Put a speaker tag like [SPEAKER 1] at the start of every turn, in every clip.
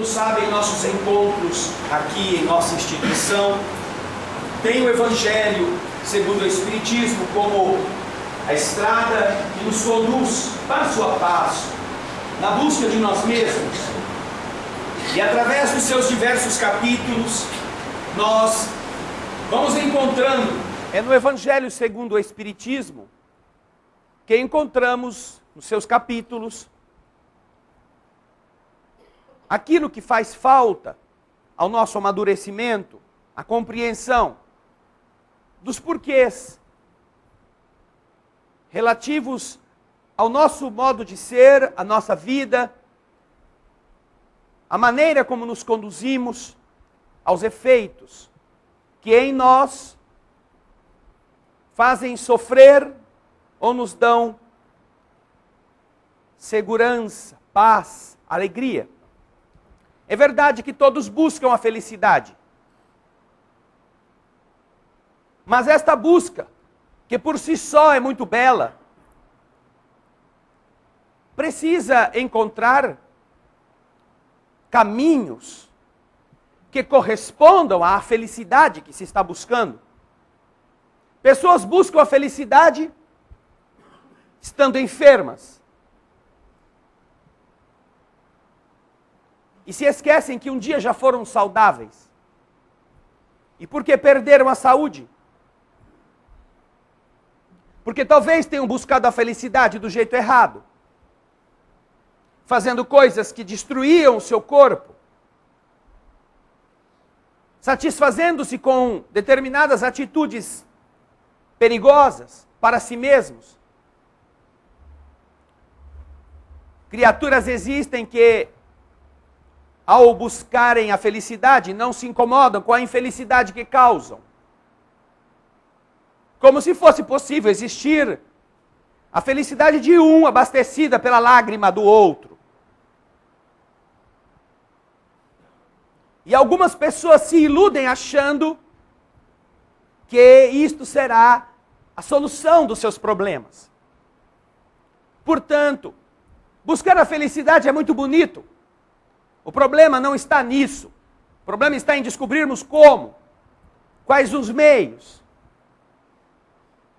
[SPEAKER 1] todos sabem, nossos encontros aqui em nossa instituição têm o Evangelho segundo o Espiritismo como a estrada que nos conduz passo a passo na busca de nós mesmos. E através dos seus diversos capítulos, nós vamos encontrando, é no Evangelho segundo o Espiritismo, que encontramos nos seus capítulos aquilo que faz falta ao nosso amadurecimento, a compreensão dos porquês relativos ao nosso modo de ser, a nossa vida, a maneira como nos conduzimos, aos efeitos que em nós fazem sofrer ou nos dão segurança, paz, alegria. É verdade que todos buscam a felicidade. Mas esta busca, que por si só é muito bela, precisa encontrar caminhos que correspondam à felicidade que se está buscando. Pessoas buscam a felicidade estando enfermas. E se esquecem que um dia já foram saudáveis. E porque perderam a saúde? Porque talvez tenham buscado a felicidade do jeito errado. Fazendo coisas que destruíam o seu corpo. Satisfazendo-se com determinadas atitudes perigosas para si mesmos. Criaturas existem que, ao buscarem a felicidade, não se incomodam com a infelicidade que causam. Como se fosse possível existir a felicidade de um abastecida pela lágrima do outro. E algumas pessoas se iludem achando que isto será a solução dos seus problemas. Portanto, buscar a felicidade é muito bonito. O problema não está nisso. O problema está em descobrirmos como, quais os meios.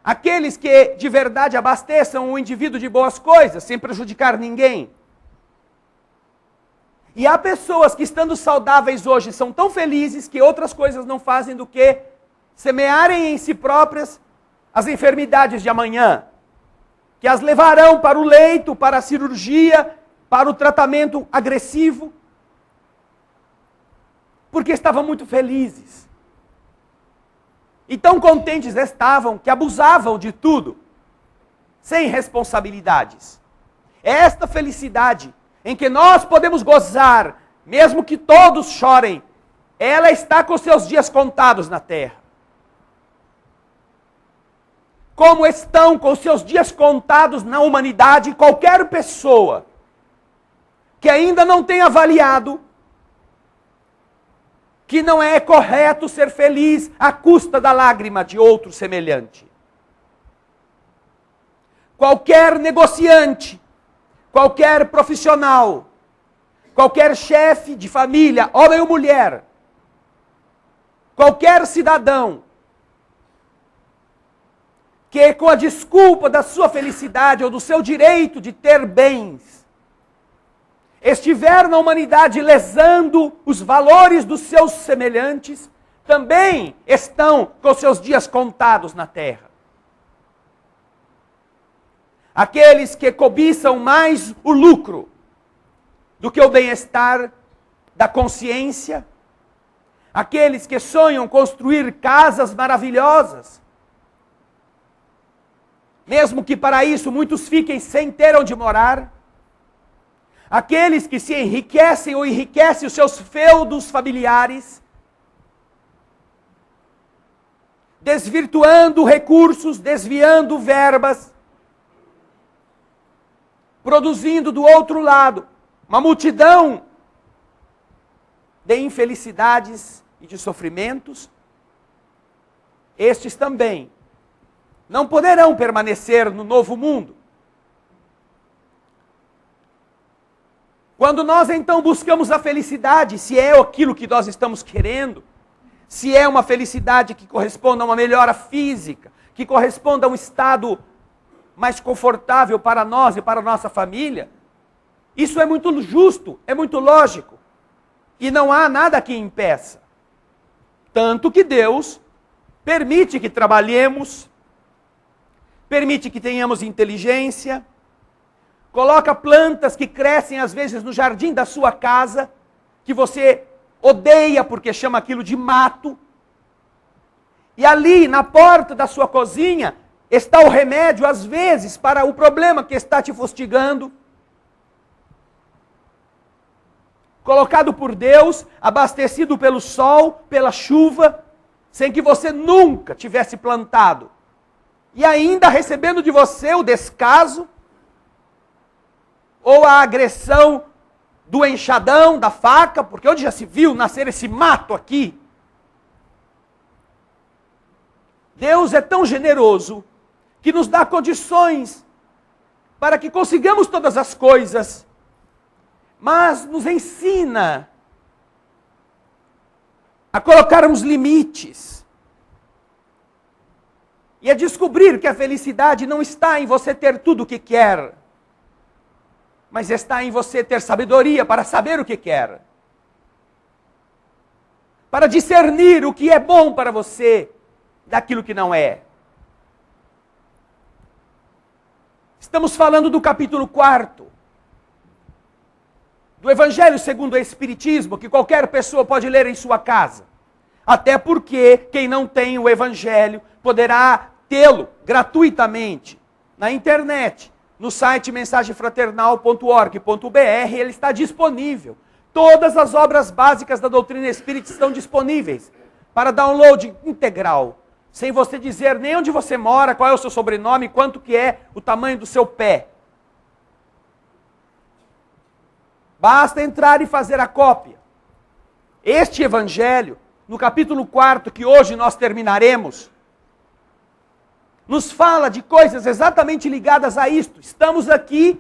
[SPEAKER 1] Aqueles que de verdade abasteçam o indivíduo de boas coisas, sem prejudicar ninguém. E há pessoas que, estando saudáveis hoje, são tão felizes que outras coisas não fazem do que semearem em si próprias as enfermidades de amanhã, que as levarão para o leito, para a cirurgia, para o tratamento agressivo, porque estavam muito felizes. E tão contentes estavam que abusavam de tudo, sem responsabilidades. É esta felicidade em que nós podemos gozar, mesmo que todos chorem, ela está com seus dias contados na terra. Como estão com seus dias contados na humanidade qualquer pessoa que ainda não tenha avaliado que não é correto ser feliz à custa da lágrima de outro semelhante. Qualquer negociante, qualquer profissional, qualquer chefe de família, homem ou mulher, qualquer cidadão, que com a desculpa da sua felicidade ou do seu direito de ter bens, estiver na humanidade lesando os valores dos seus semelhantes, também estão com seus dias contados na terra. Aqueles que cobiçam mais o lucro do que o bem-estar da consciência, aqueles que sonham construir casas maravilhosas, mesmo que para isso muitos fiquem sem ter onde morar, aqueles que se enriquecem ou enriquecem os seus feudos familiares, desvirtuando recursos, desviando verbas, produzindo do outro lado uma multidão de infelicidades e de sofrimentos, estes também não poderão permanecer no novo mundo. Quando nós então buscamos a felicidade, se é aquilo que nós estamos querendo, se é uma felicidade que corresponda a uma melhora física, que corresponda a um estado mais confortável para nós e para a nossa família, isso é muito justo, é muito lógico. E não há nada que impeça. Tanto que Deus permite que trabalhemos, permite que tenhamos inteligência, coloca plantas que crescem às vezes no jardim da sua casa, que você odeia porque chama aquilo de mato. E ali na porta da sua cozinha está o remédio às vezes para o problema que está te fustigando. Colocado por Deus, abastecido pelo sol, pela chuva, sem que você nunca tivesse plantado. E ainda recebendo de você o descaso, ou a agressão do enxadão, da faca, porque onde já se viu nascer esse mato aqui? Deus é tão generoso que nos dá condições para que consigamos todas as coisas, mas nos ensina a colocarmos limites e a descobrir que a felicidade não está em você ter tudo o que quer, mas está em você ter sabedoria para saber o que quer, para discernir o que é bom para você daquilo que não é. Estamos falando do capítulo 4 do Evangelho segundo o Espiritismo, que qualquer pessoa pode ler em sua casa. Até porque quem não tem o Evangelho poderá tê-lo gratuitamente na internet, no site mensagefraternal.org.br, ele está disponível. Todas as obras básicas da doutrina espírita estão disponíveis para download integral, sem você dizer nem onde você mora, qual é o seu sobrenome, quanto que é o tamanho do seu pé. Basta entrar e fazer a cópia. Este evangelho, no capítulo 4, que hoje nós terminaremos, nos fala de coisas exatamente ligadas a isto. Estamos aqui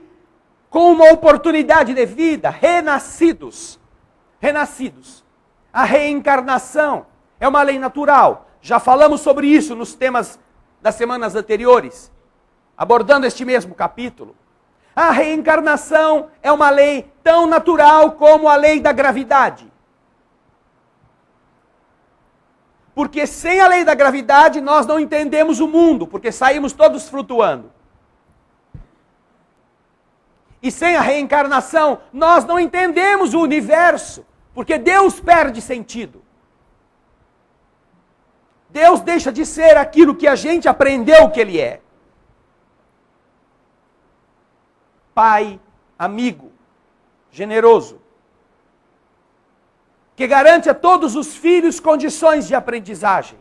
[SPEAKER 1] com uma oportunidade de vida, renascidos. Renascidos. A reencarnação é uma lei natural. Já falamos sobre isso nos temas das semanas anteriores, abordando este mesmo capítulo. A reencarnação é uma lei tão natural como a lei da gravidade. Porque sem a lei da gravidade nós não entendemos o mundo, porque saímos todos flutuando. E sem a reencarnação nós não entendemos o universo, porque Deus perde sentido. Deus deixa de ser aquilo que a gente aprendeu que Ele é. Pai, amigo, generoso, que garante a todos os filhos condições de aprendizagem.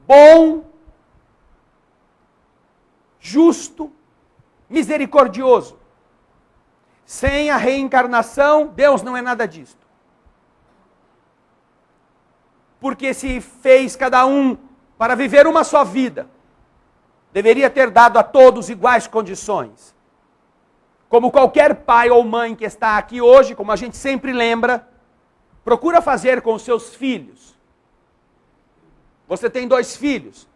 [SPEAKER 1] Bom, justo, misericordioso. Sem a reencarnação, Deus não é nada disto. Porque se fez cada um para viver uma só vida, deveria ter dado a todos iguais condições. Como qualquer pai ou mãe que está aqui hoje, como a gente sempre lembra, procura fazer com os seus filhos. Você tem 2 filhos.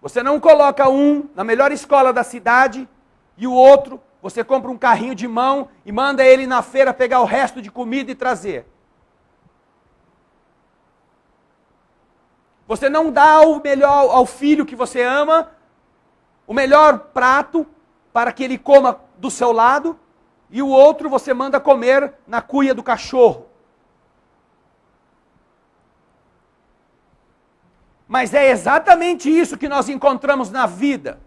[SPEAKER 1] Você não coloca um na melhor escola da cidade e o outro, você compra um carrinho de mão e manda ele na feira pegar o resto de comida e trazer. Você não dá o melhor ao filho que você ama, o melhor prato para que ele coma do seu lado, e o outro você manda comer na cuia do cachorro. Mas é exatamente isso que nós encontramos na vida.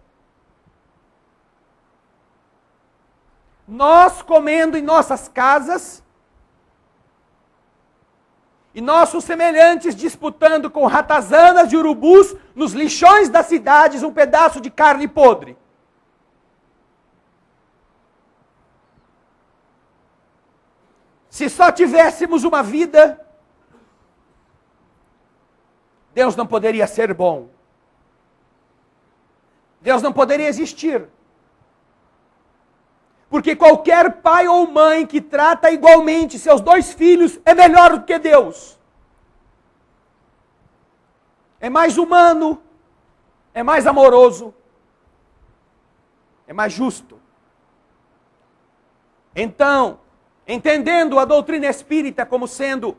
[SPEAKER 1] Nós comendo em nossas casas, e nossos semelhantes disputando com ratazanas de urubus nos lixões das cidades um pedaço de carne podre. Se só tivéssemos uma vida, Deus não poderia ser bom. Deus não poderia existir. Porque
[SPEAKER 2] Porque qualquer pai ou mãe que trata igualmente seus 2 filhos é melhor do que Deus. É mais humano, é mais amoroso, é mais justo. Então, entendendo a doutrina espírita como sendo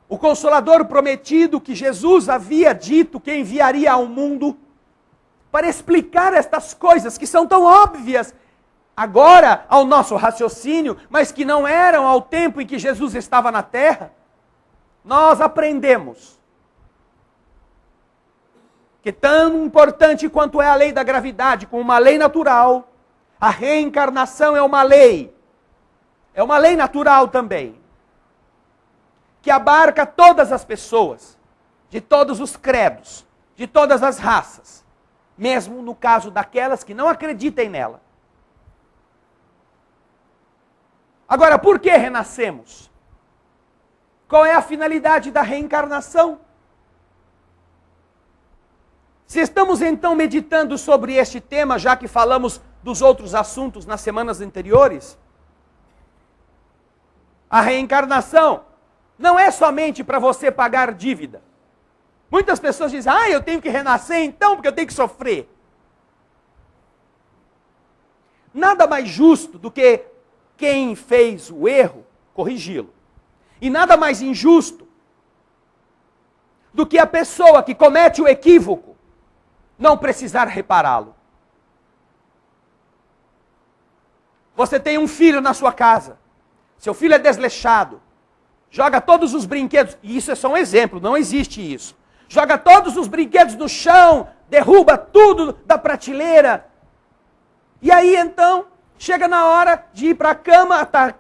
[SPEAKER 2] o Consolador prometido que Jesus havia dito que enviaria ao mundo, para explicar estas coisas que são tão óbvias agora ao nosso raciocínio, mas que não eram ao tempo em que Jesus estava na terra, nós aprendemos que tão importante quanto é a lei da gravidade, como uma lei natural, a reencarnação é uma lei natural também, que abarca todas as pessoas, de todos os credos, de todas as raças, mesmo no caso daquelas que não acreditem nela. Agora, por que renascemos? Qual é a finalidade da reencarnação? Se estamos então meditando sobre este tema, já que falamos dos outros assuntos nas semanas anteriores, a reencarnação não é somente para você pagar dívida. Muitas pessoas dizem, eu tenho que renascer então porque eu tenho que sofrer. Nada mais justo do que quem fez o erro, corrigi-lo. E nada mais injusto do que a pessoa que comete o equívoco não precisar repará-lo. Você tem um filho na sua casa, seu filho é desleixado, joga todos os brinquedos, e isso é só um exemplo, não existe isso. Joga todos os brinquedos no chão, derruba tudo da prateleira. E aí então, chega na hora de ir para a cama, está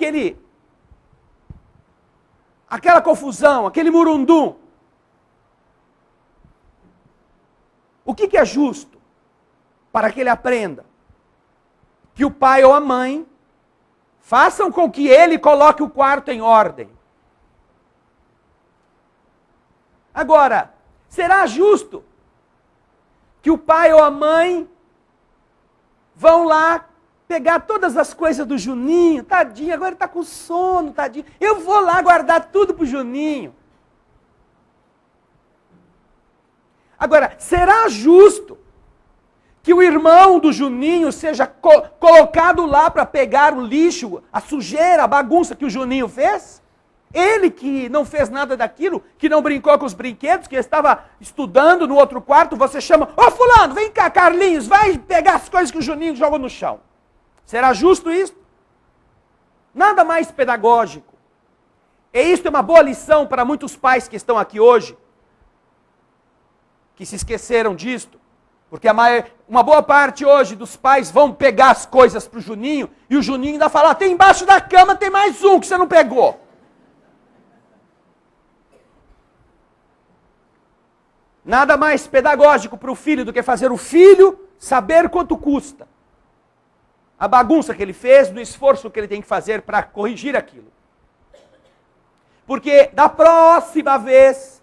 [SPEAKER 2] aquela confusão, aquele murundum. O que é justo para que ele aprenda? Que o pai ou a mãe façam com que ele coloque o quarto em ordem. Agora, será justo que o pai ou a mãe vão lá pegar todas as coisas do Juninho? Tadinho, agora ele está com sono, tadinho. Eu vou lá guardar tudo para o Juninho. Agora, será justo que o irmão do Juninho seja colocado lá para pegar o lixo, a sujeira, a bagunça que o Juninho fez? Ele que não fez nada daquilo, que não brincou com os brinquedos, que estava estudando no outro quarto, você chama, fulano, vem cá, Carlinhos, vai pegar as coisas que o Juninho jogou no chão. Será justo isso? Nada mais pedagógico. E isso é uma boa lição para muitos pais que estão aqui hoje, que se esqueceram disto, porque uma boa parte hoje dos pais vão pegar as coisas para o Juninho, e o Juninho ainda fala, tem embaixo da cama, tem mais um que você não pegou. Nada mais pedagógico para o filho do que fazer o filho saber quanto custa a bagunça que ele fez, do esforço que ele tem que fazer para corrigir aquilo. Porque da próxima vez,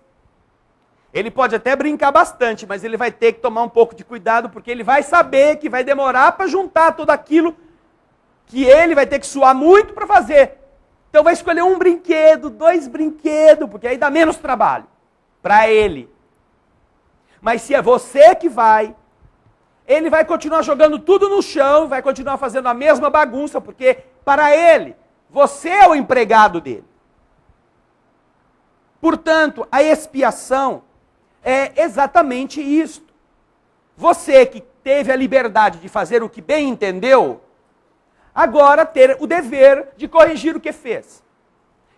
[SPEAKER 2] ele pode até brincar bastante, mas ele vai ter que tomar um pouco de cuidado, porque ele vai saber que vai demorar para juntar tudo aquilo que ele vai ter que suar muito para fazer. Então vai escolher um brinquedo, 2 brinquedos, porque aí dá menos trabalho para ele. Mas se é você que vai, ele vai continuar jogando tudo no chão, vai continuar fazendo a mesma bagunça, porque para ele, você é o empregado dele. Portanto, a expiação é exatamente isto. Você que teve a liberdade de fazer o que bem entendeu, agora ter o dever de corrigir o que fez.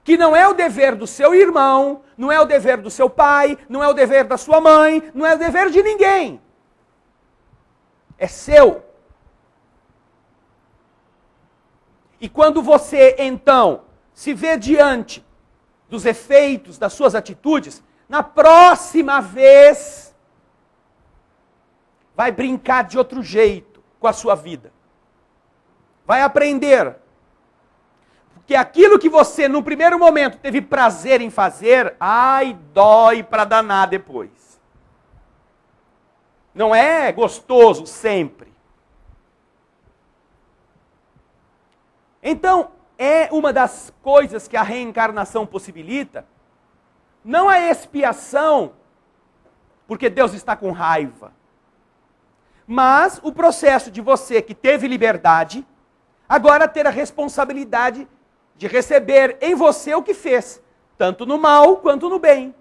[SPEAKER 2] Que não é o dever do seu irmão, não é o dever do seu pai, não é o dever da sua mãe, não é o dever de ninguém. É seu. E quando você, então, se vê diante dos efeitos das suas atitudes, na próxima vez, vai brincar de outro jeito com a sua vida. Vai aprender. Porque aquilo que você, no primeiro momento, teve prazer em fazer, dói para danar depois. Não é gostoso sempre. Então, é uma das coisas que a reencarnação possibilita, não a expiação, porque Deus está com raiva, mas o processo de você que teve liberdade, agora ter a responsabilidade de receber em você o que fez, tanto no mal quanto no bem.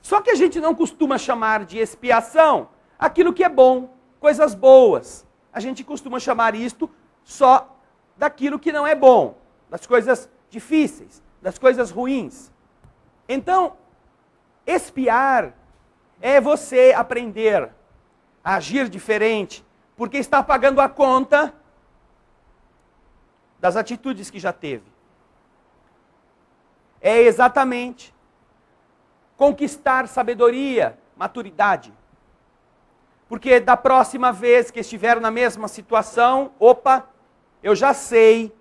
[SPEAKER 2] Só que a gente não costuma chamar de expiação aquilo que é bom, coisas boas. A gente costuma chamar isto só daquilo que não é bom, das coisas difíceis, das coisas ruins. Então, expiar é você aprender a agir diferente, porque está pagando a conta das atitudes que já teve. É exatamente conquistar sabedoria, maturidade. Porque da próxima vez que estiver na mesma situação, opa, eu já sei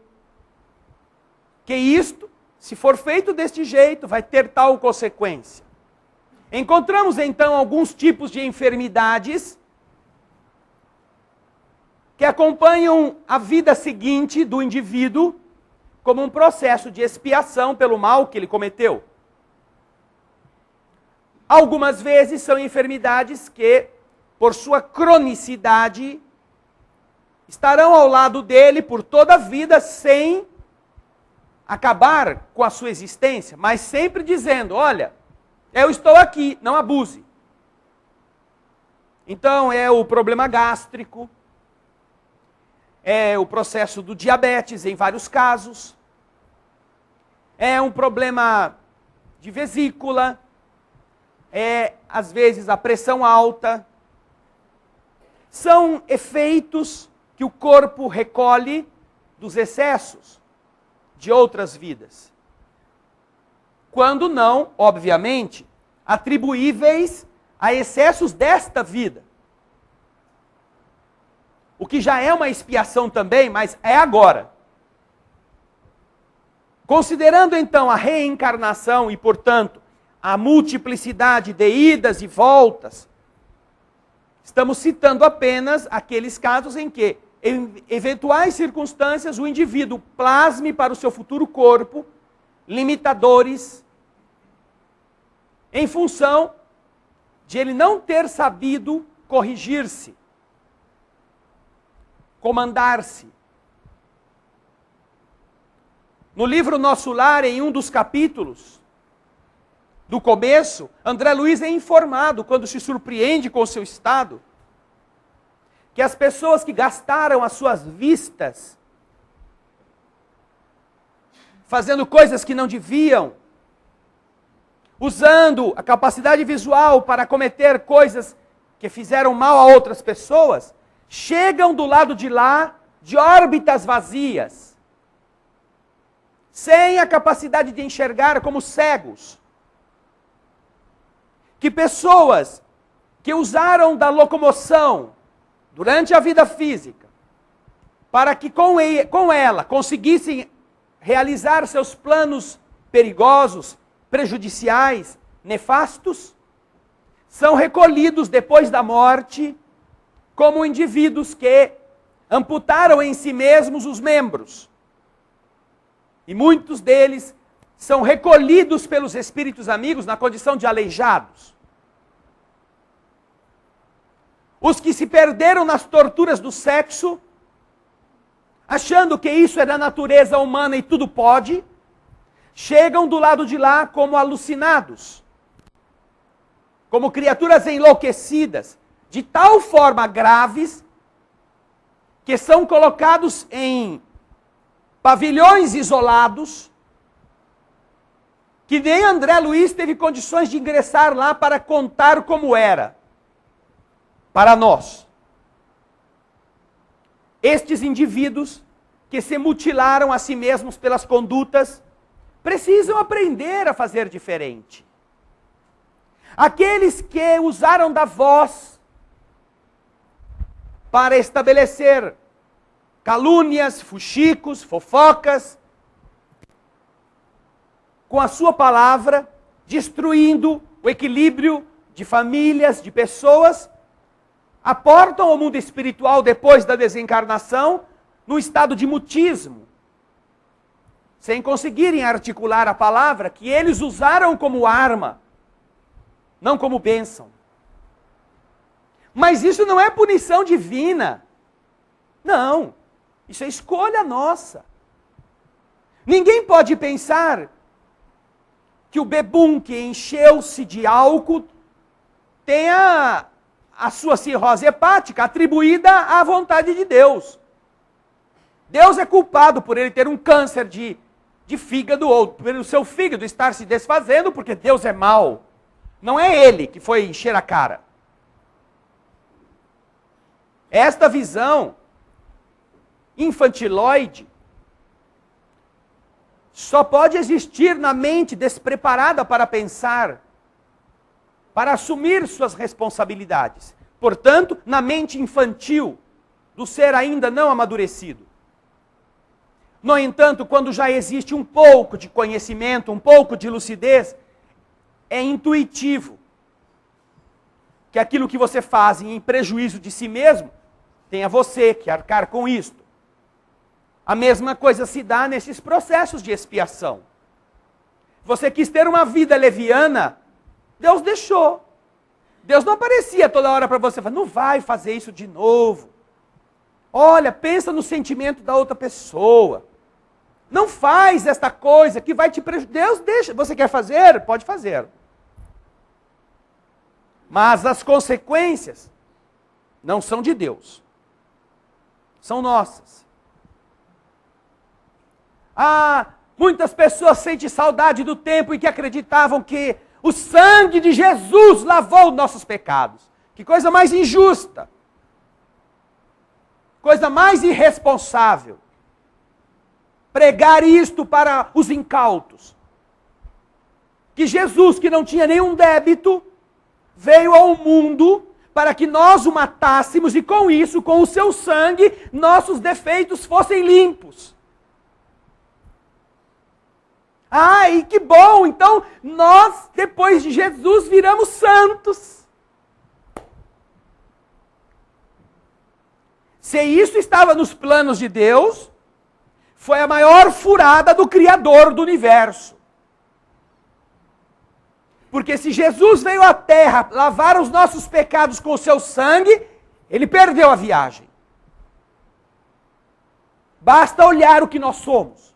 [SPEAKER 2] que isto, se for feito deste jeito, vai ter tal consequência. Encontramos então alguns tipos de enfermidades que acompanham a vida seguinte do indivíduo como um processo de expiação pelo mal que ele cometeu. Algumas vezes são enfermidades que, por sua cronicidade, estarão ao lado dele por toda a vida sem acabar com a sua existência, mas sempre dizendo, olha, eu estou aqui, não abuse. Então é o problema gástrico, é o processo do diabetes em vários casos, é um problema de vesícula, é às vezes a pressão alta. São efeitos que o corpo recolhe dos excessos de outras vidas. Quando não, obviamente, atribuíveis a excessos desta vida. O que já é uma expiação também, mas é agora. Considerando então a reencarnação e, portanto, a multiplicidade de idas e voltas, estamos citando apenas aqueles casos em que, em eventuais circunstâncias, o indivíduo plasme para o seu futuro corpo limitadores em função de ele não ter sabido corrigir-se, comandar-se. No livro Nosso Lar, em um dos capítulos do começo, André Luiz é informado, quando se surpreende com o seu estado, que as pessoas que gastaram as suas vistas fazendo coisas que não deviam, usando a capacidade visual para cometer coisas que fizeram mal a outras pessoas, chegam do lado de lá de órbitas vazias, sem a capacidade de enxergar, como cegos. Que pessoas que usaram da locomoção durante a vida física, para que com ela conseguissem realizar seus planos perigosos, prejudiciais, nefastos, são recolhidos depois da morte como indivíduos que amputaram em si mesmos os membros. E muitos deles são recolhidos pelos espíritos amigos na condição de aleijados. Os que se perderam nas torturas do sexo, achando que isso é da natureza humana e tudo pode, chegam do lado de lá como alucinados, como criaturas enlouquecidas, de tal forma graves, que são colocados em pavilhões isolados, que nem André Luiz teve condições de ingressar lá para contar como era para nós. Estes indivíduos que se mutilaram a si mesmos pelas condutas, precisam aprender a fazer diferente. Aqueles que usaram da voz para estabelecer calúnias, fuxicos, fofocas, com a sua palavra, destruindo o equilíbrio de famílias, de pessoas, aportam ao mundo espiritual depois da desencarnação, no estado de mutismo, sem conseguirem articular a palavra que eles usaram como arma, não como bênção. Mas isso não é punição divina. Não, isso é escolha nossa. Ninguém pode pensar que o bebum que encheu-se de álcool tenha a sua cirrose hepática atribuída à vontade de Deus. Deus é culpado por ele ter um câncer de fígado, ou pelo seu fígado estar se desfazendo, porque Deus é mau. Não é ele que foi encher a cara. Esta visão infantiloide só pode existir na mente despreparada para pensar, para assumir suas responsabilidades. Portanto, na mente infantil do ser ainda não amadurecido. No entanto, quando já existe um pouco de conhecimento, um pouco de lucidez, é intuitivo que aquilo que você faz em prejuízo de si mesmo, tenha você que arcar com isto. A mesma coisa se dá nesses processos de expiação. Você quis ter uma vida leviana, Deus deixou. Deus não aparecia toda hora para você, não vai fazer isso de novo. Olha, pensa no sentimento da outra pessoa. Não faz esta coisa que vai te prejudicar. Deus deixa. Você quer fazer? Pode fazer. Mas as consequências não são de Deus. São nossas. Muitas pessoas sentem saudade do tempo em que acreditavam que o sangue de Jesus lavou nossos pecados. Que coisa mais injusta. Coisa mais irresponsável. Pregar isto para os incautos. Que Jesus, que não tinha nenhum débito, veio ao mundo para que nós o matássemos e com isso, com o seu sangue, nossos defeitos fossem limpos. E que bom! Então, nós, depois de Jesus, viramos santos. Se isso estava nos planos de Deus, foi a maior furada do Criador do universo. Porque se Jesus veio à Terra lavar os nossos pecados com o seu sangue, ele perdeu a viagem. Basta olhar o que nós somos.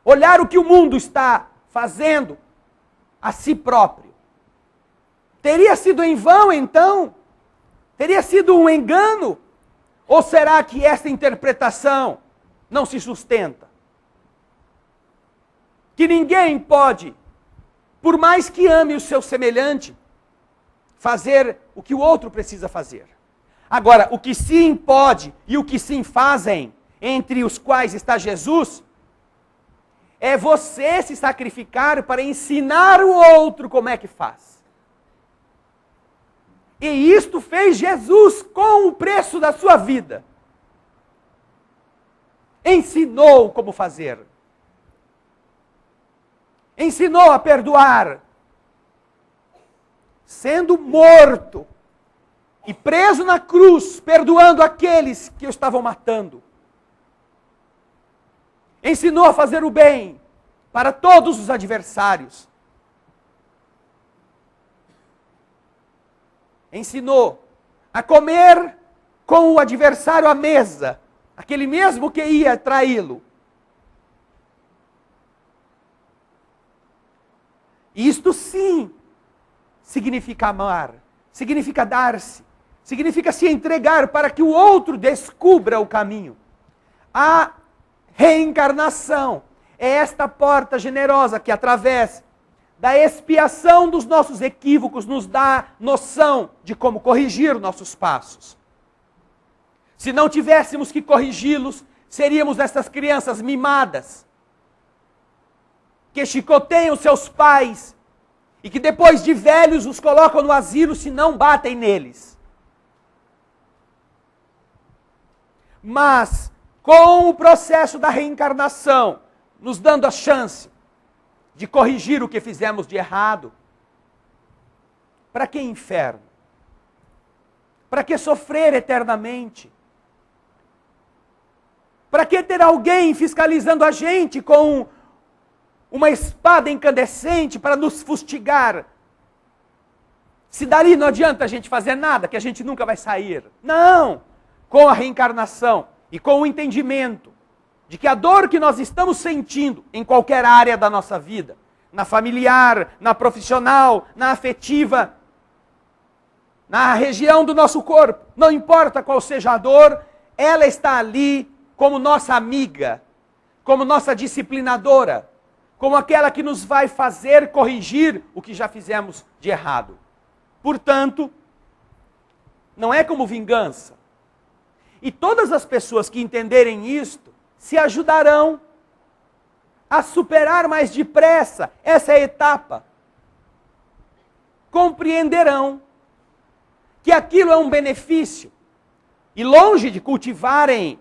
[SPEAKER 2] Olhar o que o mundo está fazendo a si próprio. Teria sido em vão, então? Teria sido um engano? Ou será que essa interpretação não se sustenta? Que ninguém pode, por mais que ame o seu semelhante, fazer o que o outro precisa fazer. Agora, o que sim pode e o que sim fazem, entre os quais está Jesus, é você se sacrificar para ensinar o outro como é que faz. E isto fez Jesus com o preço da sua vida. Ensinou como fazer. Ensinou a perdoar. Sendo morto e preso na cruz, perdoando aqueles que o estavam matando. Ensinou a fazer o bem para todos os adversários. Ensinou a comer com o adversário à mesa, aquele mesmo que ia traí-lo. Isto sim significa amar, significa dar-se, significa se entregar para que o outro descubra o caminho. A reencarnação é esta porta generosa que, através da expiação dos nossos equívocos, nos dá noção de como corrigir nossos passos. Se não tivéssemos que corrigi-los, seríamos essas crianças mimadas, que chicoteiam seus pais e que depois de velhos os colocam no asilo se não batem neles. Mas, com o processo da reencarnação, nos dando a chance de corrigir o que fizemos de errado, para que inferno? Para que sofrer eternamente? Para que ter alguém fiscalizando a gente com uma espada incandescente para nos fustigar? Se dali não adianta a gente fazer nada, que a gente nunca vai sair. Não! Com a reencarnação e com o entendimento de que a dor que nós estamos sentindo em qualquer área da nossa vida, na familiar, na profissional, na afetiva, na região do nosso corpo, não importa qual seja a dor, ela está ali como nossa amiga, como nossa disciplinadora, como aquela que nos vai fazer corrigir o que já fizemos de errado. Portanto, não é como vingança. E todas as pessoas que entenderem isto, se ajudarão a superar mais depressa essa etapa. Compreenderão que aquilo é um benefício. E longe de cultivarmos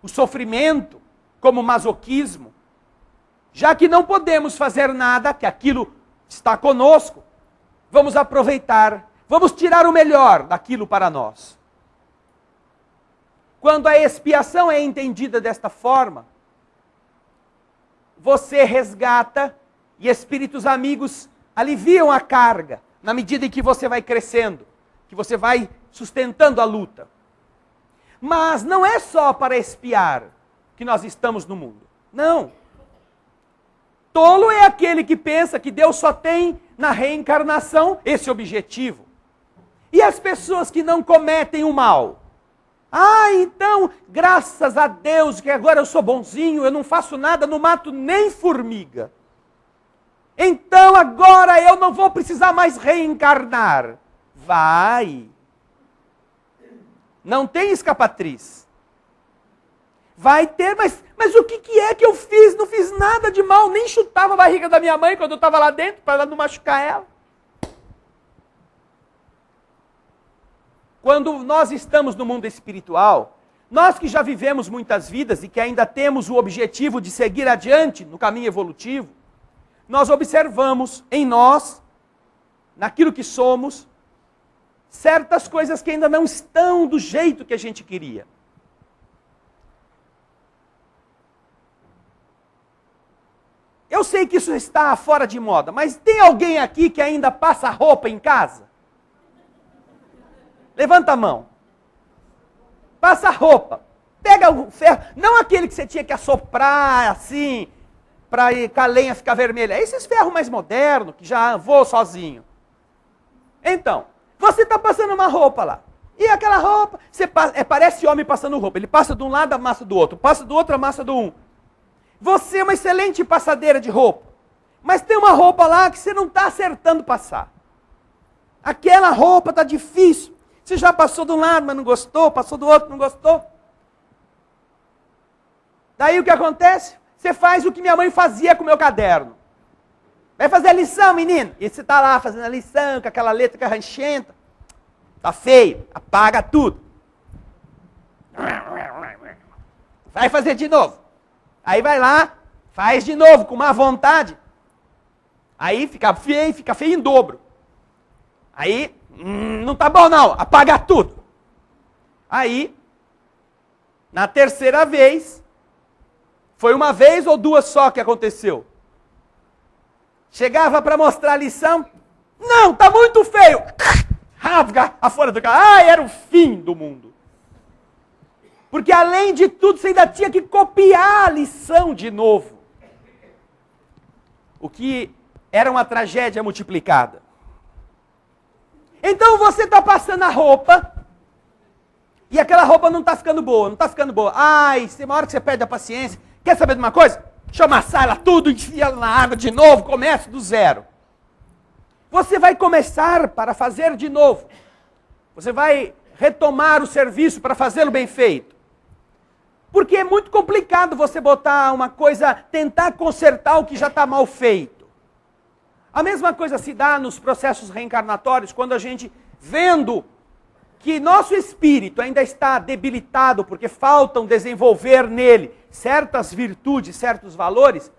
[SPEAKER 2] o sofrimento como masoquismo, já que não podemos fazer nada, que aquilo está conosco, vamos aproveitar, vamos tirar o melhor daquilo para nós. Quando a expiação é entendida desta forma, você resgata e espíritos amigos aliviam a carga na medida em que você vai crescendo, que você vai sustentando a luta. Mas não é só para expiar que nós estamos no mundo. Não. Tolo é aquele que pensa que Deus só tem na reencarnação esse objetivo. E as pessoas que não cometem o mal? Então, graças a Deus que agora eu sou bonzinho, eu não faço nada, não mato nem formiga. Então agora eu não vou precisar mais reencarnar. Vai. Não tem escapatriz. Vai ter, mas o que é que eu fiz? Não fiz nada de mal, nem chutava a barriga da minha mãe quando eu estava lá dentro, para não machucar ela. Quando nós estamos no mundo espiritual, nós que já vivemos muitas vidas e que ainda temos o objetivo de seguir adiante no caminho evolutivo, nós observamos em nós, naquilo que somos, certas coisas que ainda não estão do jeito que a gente queria. Eu sei que isso está fora de moda, mas tem alguém aqui que ainda passa roupa em casa? Levanta a mão. Passa roupa. Pega o ferro, não aquele que você tinha que assoprar assim, para a lenha ficar vermelha. Esses ferros mais modernos, que já voam sozinho. Então, você está passando uma roupa lá. E aquela roupa, parece homem passando roupa. Ele passa de um lado, amassa do outro. Passa do outro, amassa do um. Você é uma excelente passadeira de roupa. Mas tem uma roupa lá que você não está acertando passar. Aquela roupa está difícil. Você já passou de um lado, mas não gostou. Passou do outro, não gostou. Daí o que acontece? Você faz o que minha mãe fazia com o meu caderno. Vai fazer a lição, menino. E você está lá fazendo a lição, com aquela letra carranchenta. Está feio. Apaga tudo. Vai fazer de novo. Aí vai lá, faz de novo, com má vontade. Aí fica feio em dobro. Aí, não tá bom não, apaga tudo. Aí, na terceira vez, foi uma vez ou duas só que aconteceu? Chegava para mostrar a lição, não, tá muito feio. Rasga a folha do cara. Era o fim do mundo. Porque além de tudo, você ainda tinha que copiar a lição de novo. O que era uma tragédia multiplicada. Então você está passando a roupa, e aquela roupa não está ficando boa, não está ficando boa. Tem uma hora que você perde a paciência. Quer saber de uma coisa? Deixa eu amassar ela tudo, enfia ela na água de novo, começa do zero. Você vai começar para fazer de novo. Você vai retomar o serviço para fazê-lo bem feito. Porque é muito complicado você botar uma coisa, tentar consertar o que já está mal feito. A mesma coisa se dá nos processos reencarnatórios, quando a gente, vendo que nosso espírito ainda está debilitado, porque faltam desenvolver nele certas virtudes, certos valores,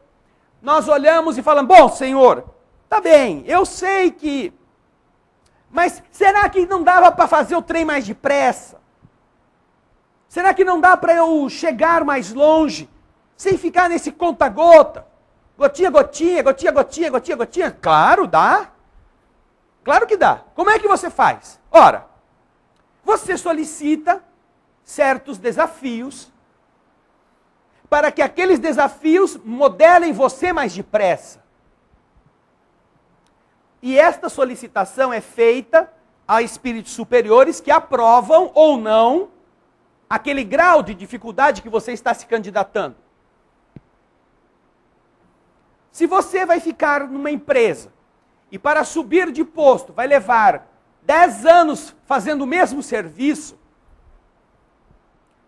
[SPEAKER 2] nós olhamos e falamos, bom, Senhor, tá bem, eu sei que... Mas será que não dava para fazer o trem mais depressa? Será que não dá para eu chegar mais longe, sem ficar nesse conta-gota? Gotinha, gotinha, gotinha, gotinha, gotinha, gotinha. Claro, dá. Claro que dá. Como é que você faz? Ora, você solicita certos desafios para que aqueles desafios modelem você mais depressa. E esta solicitação é feita a espíritos superiores que aprovam ou não aquele grau de dificuldade que você está se candidatando. Se você vai ficar numa empresa e para subir de posto vai levar 10 anos fazendo o mesmo serviço,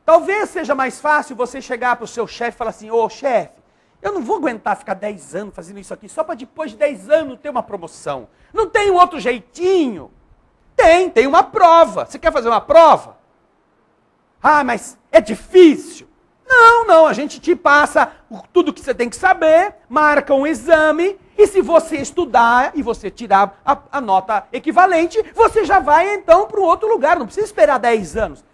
[SPEAKER 2] talvez seja mais fácil você chegar para o seu chefe e falar assim, ô chefe, eu não vou aguentar ficar 10 anos fazendo isso aqui, só para depois de 10 anos ter uma promoção. Não tem um outro jeitinho? Tem uma prova. Você quer fazer uma prova? Ah, mas é difícil. Não, a gente te passa tudo que você tem que saber, marca um exame, e se você estudar e você tirar a nota equivalente, você já vai então para um outro lugar, não precisa esperar 10 anos.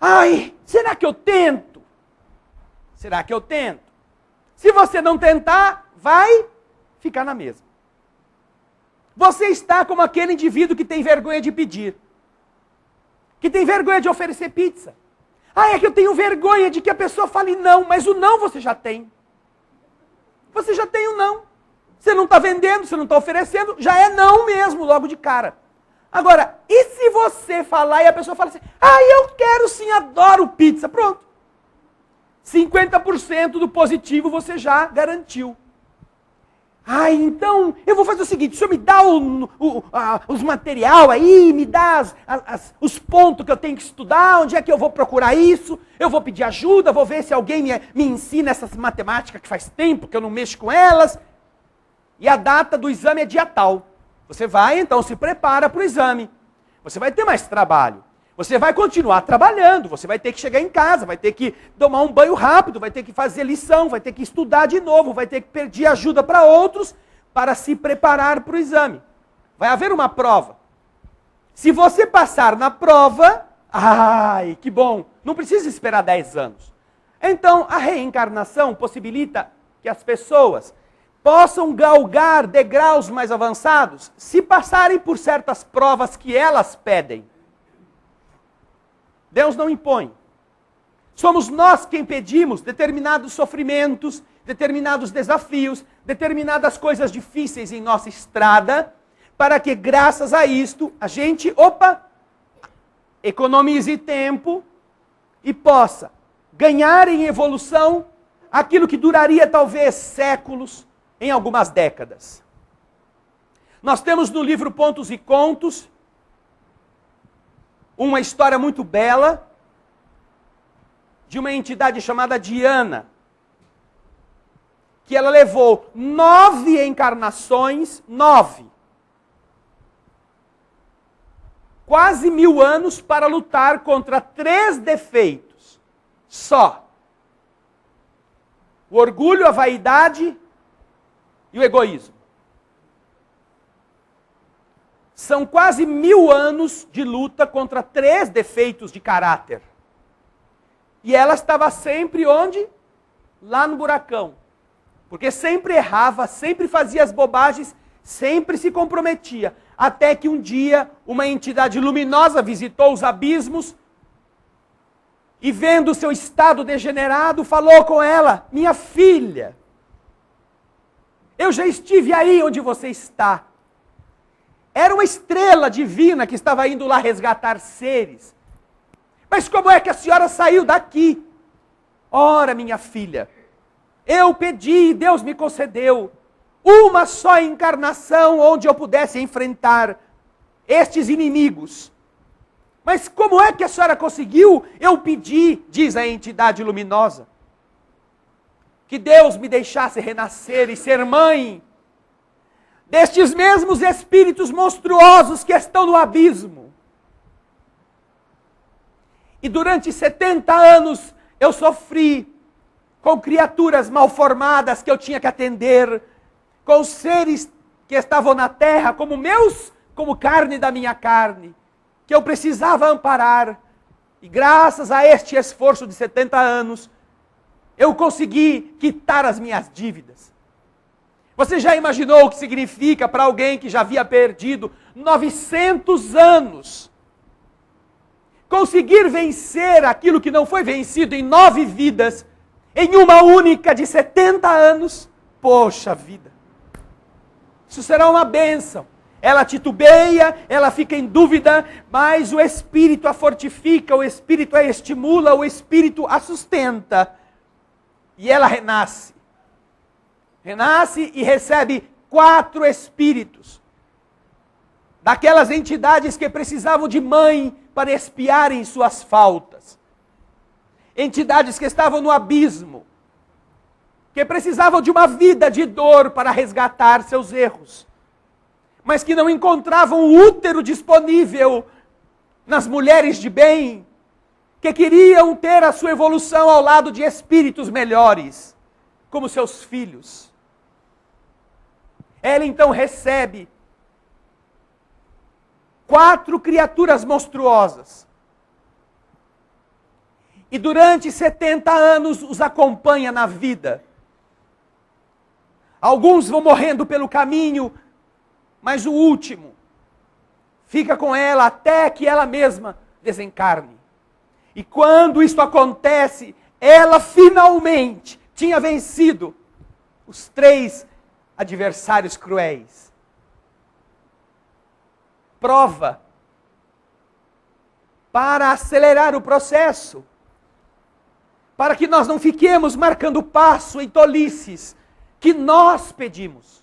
[SPEAKER 2] Ai, será que eu tento? Será que eu tento? Se você não tentar, vai ficar na mesma. Você está como aquele indivíduo que tem vergonha de pedir, que tem vergonha de oferecer pizza. Ah, é que eu tenho vergonha de que a pessoa fale não, mas o não você já tem. Você já tem o não. Você não está vendendo, você não está oferecendo, já é não mesmo, logo de cara. Agora, e se você falar e a pessoa fala assim, ah, eu quero sim, adoro pizza, pronto. 50% do positivo você já garantiu. Ah, então, eu vou fazer o seguinte, o senhor me dá os material aí, me dá os pontos que eu tenho que estudar, onde é que eu vou procurar isso, eu vou pedir ajuda, vou ver se alguém me ensina essas matemáticas que faz tempo que eu não mexo com elas. E a data do exame é dia tal. Você vai, então, se prepara para o exame. Você vai ter mais trabalho. Você vai continuar trabalhando, você vai ter que chegar em casa, vai ter que tomar um banho rápido, vai ter que fazer lição, vai ter que estudar de novo, vai ter que pedir ajuda para outros para se preparar para o exame. Vai haver uma prova. Se você passar na prova, ai, que bom, não precisa esperar 10 anos. Então, a reencarnação possibilita que as pessoas possam galgar degraus mais avançados se passarem por certas provas que elas pedem. Deus não impõe. Somos nós quem pedimos determinados sofrimentos, determinados desafios, determinadas coisas difíceis em nossa estrada, para que graças a isto a gente, economize tempo e possa ganhar em evolução aquilo que duraria talvez séculos, em algumas décadas. Nós temos no livro Pontos e Contos uma história muito bela de uma entidade chamada Diana, que ela levou 9 encarnações, 9, quase 1000 anos para lutar contra 3 defeitos, só. O orgulho, a vaidade e o egoísmo. São quase 1000 anos de luta contra 3 defeitos de caráter. E ela estava sempre onde? Lá no buracão. Porque sempre errava, sempre fazia as bobagens, sempre se comprometia. Até que um dia uma entidade luminosa visitou os abismos e vendo o seu estado degenerado, falou com ela, minha filha, eu já estive aí onde você está. Era uma estrela divina que estava indo lá resgatar seres. Mas como é que a senhora saiu daqui? Ora, minha filha, eu pedi e Deus me concedeu uma só encarnação onde eu pudesse enfrentar estes inimigos. Mas como é que a senhora conseguiu? Eu pedi, diz a entidade luminosa, que Deus me deixasse renascer e ser mãe destes mesmos espíritos monstruosos que estão no abismo. E durante 70 anos eu sofri com criaturas mal formadas que eu tinha que atender, com seres que estavam na terra como meus, como carne da minha carne, que eu precisava amparar. E graças a este esforço de 70 anos, eu consegui quitar as minhas dívidas. Você já imaginou o que significa para alguém que já havia perdido 900 anos? Conseguir vencer aquilo que não foi vencido em 9 vidas, em uma única de 70 anos? Poxa vida! Isso será uma bênção. Ela titubeia, ela fica em dúvida, mas o Espírito a fortifica, o Espírito a estimula, o Espírito a sustenta. E ela renasce. Renasce e recebe 4 espíritos. Daquelas entidades que precisavam de mãe para expiarem suas faltas. Entidades que estavam no abismo. Que precisavam de uma vida de dor para resgatar seus erros. Mas que não encontravam o útero disponível nas mulheres de bem, que queriam ter a sua evolução ao lado de espíritos melhores, como seus filhos. Ela então recebe 4 criaturas monstruosas. E durante 70 anos os acompanha na vida. Alguns vão morrendo pelo caminho, mas o último fica com ela até que ela mesma desencarne. E quando isso acontece, ela finalmente tinha vencido os 3 adversários cruéis. Prova para acelerar o processo, para que nós não fiquemos marcando passo em tolices que nós pedimos.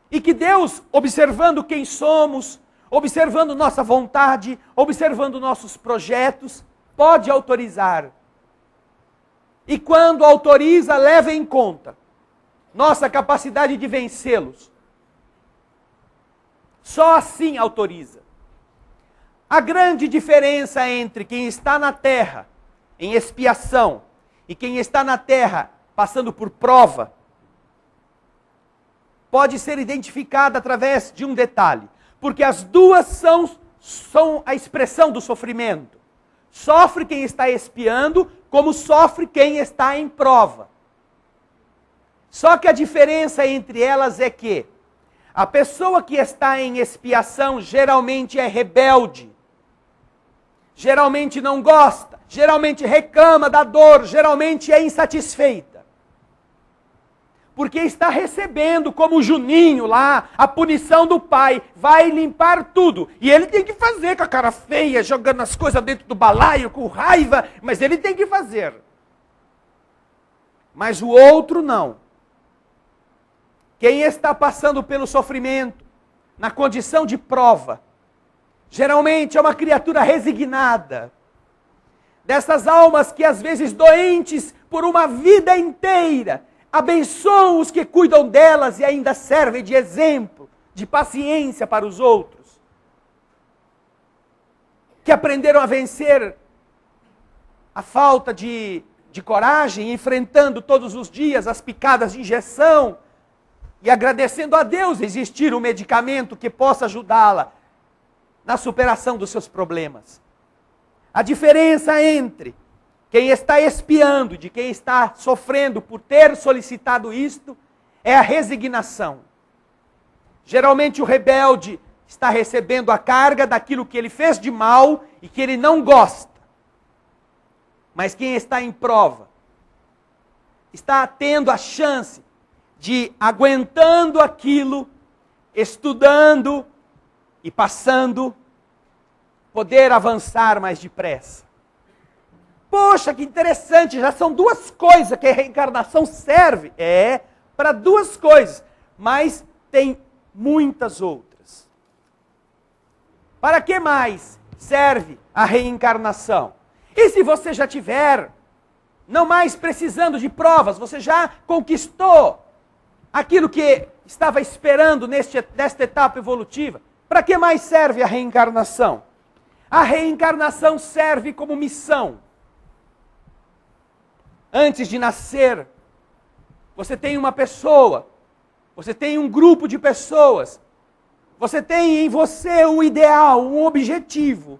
[SPEAKER 2] E que Deus, observando quem somos, observando nossa vontade, observando nossos projetos, pode autorizar. E quando autoriza, leva em conta nossa capacidade de vencê-los. Só assim autoriza. A grande diferença entre quem está na terra em expiação e quem está na terra passando por prova pode ser identificada através de um detalhe. Porque as duas são a expressão do sofrimento. Sofre quem está expiando, como sofre quem está em prova. Só que a diferença entre elas é que a pessoa que está em expiação geralmente é rebelde. Geralmente não gosta, geralmente reclama da dor, geralmente é insatisfeita. Porque está recebendo, como o Juninho lá, a punição do pai. Vai limpar tudo. E ele tem que fazer com a cara feia, jogando as coisas dentro do balaio, com raiva. Mas ele tem que fazer. Mas o outro não. Quem está passando pelo sofrimento, na condição de prova, geralmente é uma criatura resignada. Dessas almas que às vezes doentes por uma vida inteira, abençoam os que cuidam delas e ainda servem de exemplo, de paciência para os outros. Que aprenderam a vencer a falta de coragem, enfrentando todos os dias as picadas de injeção e agradecendo a Deus existir um medicamento que possa ajudá-la na superação dos seus problemas. A diferença entre quem está expiando, de quem está sofrendo por ter solicitado isto, é a resignação. Geralmente o rebelde está recebendo a carga daquilo que ele fez de mal e que ele não gosta. Mas quem está em prova, está tendo a chance de, aguentando aquilo, estudando e passando, poder avançar mais depressa. Poxa, que interessante, já são 2 coisas que a reencarnação serve. É, para 2 coisas, mas tem muitas outras. Para que mais serve a reencarnação? E se você já tiver, não mais precisando de provas, você já conquistou aquilo que estava esperando nesta etapa evolutiva, para que mais serve a reencarnação? A reencarnação serve como missão. Antes de nascer, você tem uma pessoa, você tem um grupo de pessoas, você tem em você um ideal, um objetivo,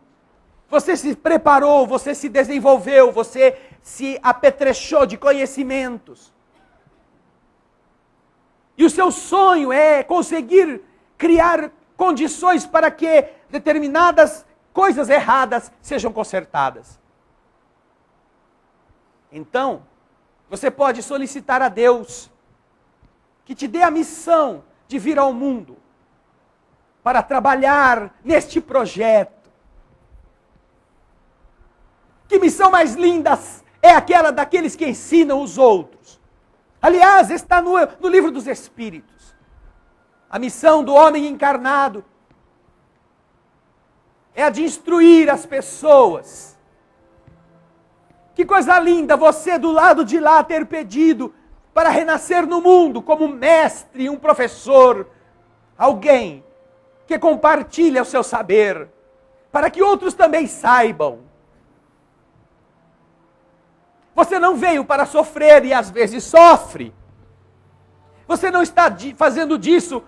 [SPEAKER 2] Você se preparou, você se desenvolveu, você se apetrechou de conhecimentos. E o seu sonho é conseguir criar condições para que determinadas coisas erradas sejam consertadas. Então, você pode solicitar a Deus que te dê a missão de vir ao mundo para trabalhar neste projeto. Que missão mais linda é aquela daqueles que ensinam os outros. Aliás, está no livro dos Espíritos. A missão do homem encarnado é a de instruir as pessoas. Que coisa linda você do lado de lá ter pedido para renascer no mundo como mestre, um professor, alguém que compartilha o seu saber, para que outros também saibam. Você não veio para sofrer e às vezes sofre. Você não está fazendo disso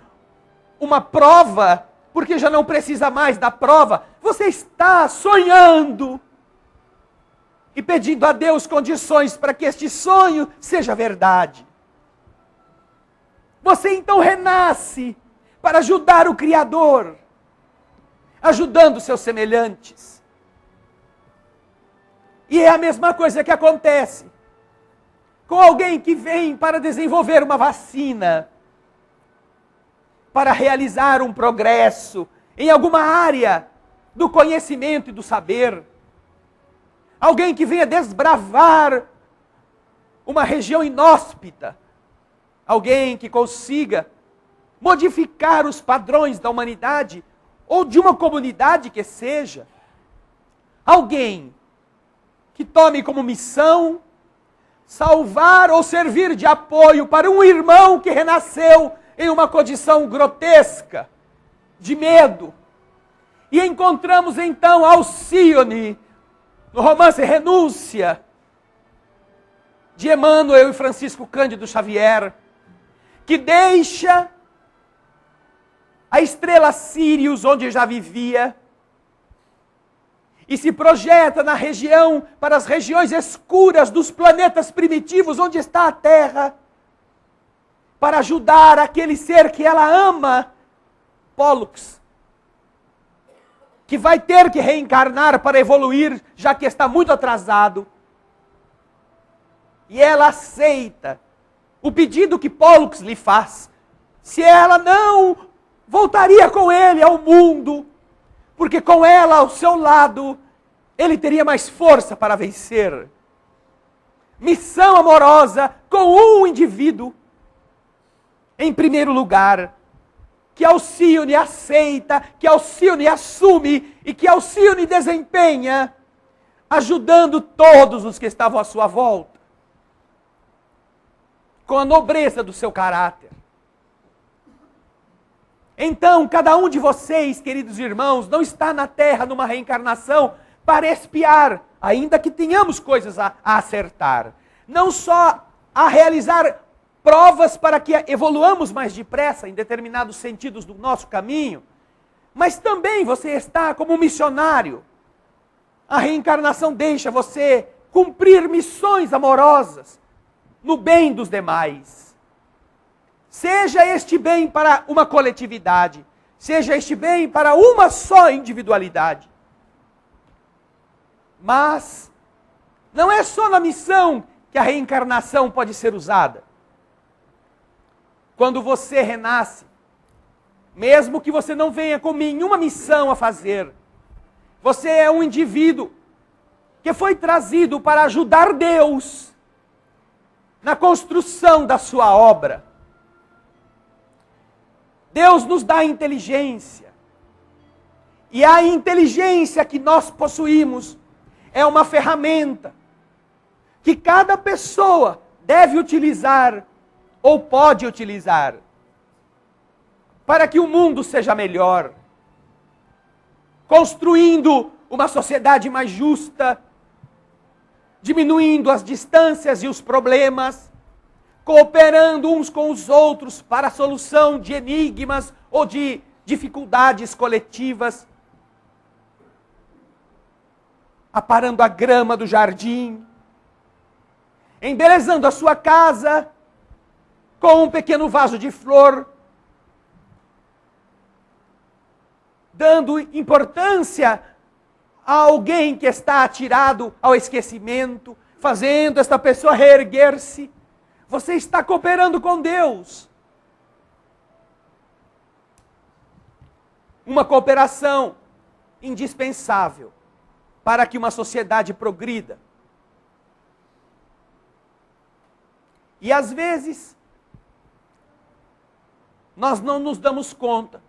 [SPEAKER 2] uma prova, porque já não precisa mais da prova. Você está sonhando e pedindo a Deus condições para que este sonho seja verdade. Você então renasce para ajudar o Criador, ajudando seus semelhantes. E é a mesma coisa que acontece com alguém que vem para desenvolver uma vacina, para realizar um progresso em alguma área do conhecimento e do saber. Alguém que venha desbravar uma região inóspita. Alguém que consiga modificar os padrões da humanidade ou de uma comunidade que seja. Alguém que tome como missão salvar ou servir de apoio para um irmão que renasceu em uma condição grotesca, de medo. E encontramos então Alcione, no romance Renúncia, de Emmanuel e Francisco Cândido Xavier, que deixa a estrela Sírius, onde já vivia, e se projeta na região, para as regiões escuras dos planetas primitivos, onde está a Terra, para ajudar aquele ser que ela ama, Pollux, que vai ter que reencarnar para evoluir, já que está muito atrasado. E ela aceita o pedido que Pollux lhe faz. Se ela não voltaria com ele ao mundo, porque com ela ao seu lado, ele teria mais força para vencer. Missão amorosa com um indivíduo, em primeiro lugar, que Alcione aceita, que Alcione assume e que Alcione desempenha, ajudando todos os que estavam à sua volta, com a nobreza do seu caráter. Então, cada um de vocês, queridos irmãos, não está na Terra numa reencarnação para espiar, ainda que tenhamos coisas a acertar. Não só a realizar provas para que evoluamos mais depressa em determinados sentidos do nosso caminho, mas também você está como missionário. A reencarnação deixa você cumprir missões amorosas no bem dos demais. Seja este bem para uma coletividade, seja este bem para uma só individualidade. Mas não é só na missão que a reencarnação pode ser usada. Quando você renasce, mesmo que você não venha com nenhuma missão a fazer, você é um indivíduo que foi trazido para ajudar Deus na construção da sua obra. Deus nos dá inteligência. E a inteligência que nós possuímos é uma ferramenta que cada pessoa deve utilizar ou pode utilizar para que o mundo seja melhor, construindo uma sociedade mais justa, diminuindo as distâncias e os problemas, cooperando uns com os outros para a solução de enigmas ou de dificuldades coletivas. aparando a grama do jardim, embelezando a sua casa com um pequeno vaso de flor, dando importância a alguém que está atirado ao esquecimento, fazendo esta pessoa reerguer-se. Você está cooperando com Deus. Uma cooperação indispensável para que uma sociedade progrida. E às vezes, nós não nos damos conta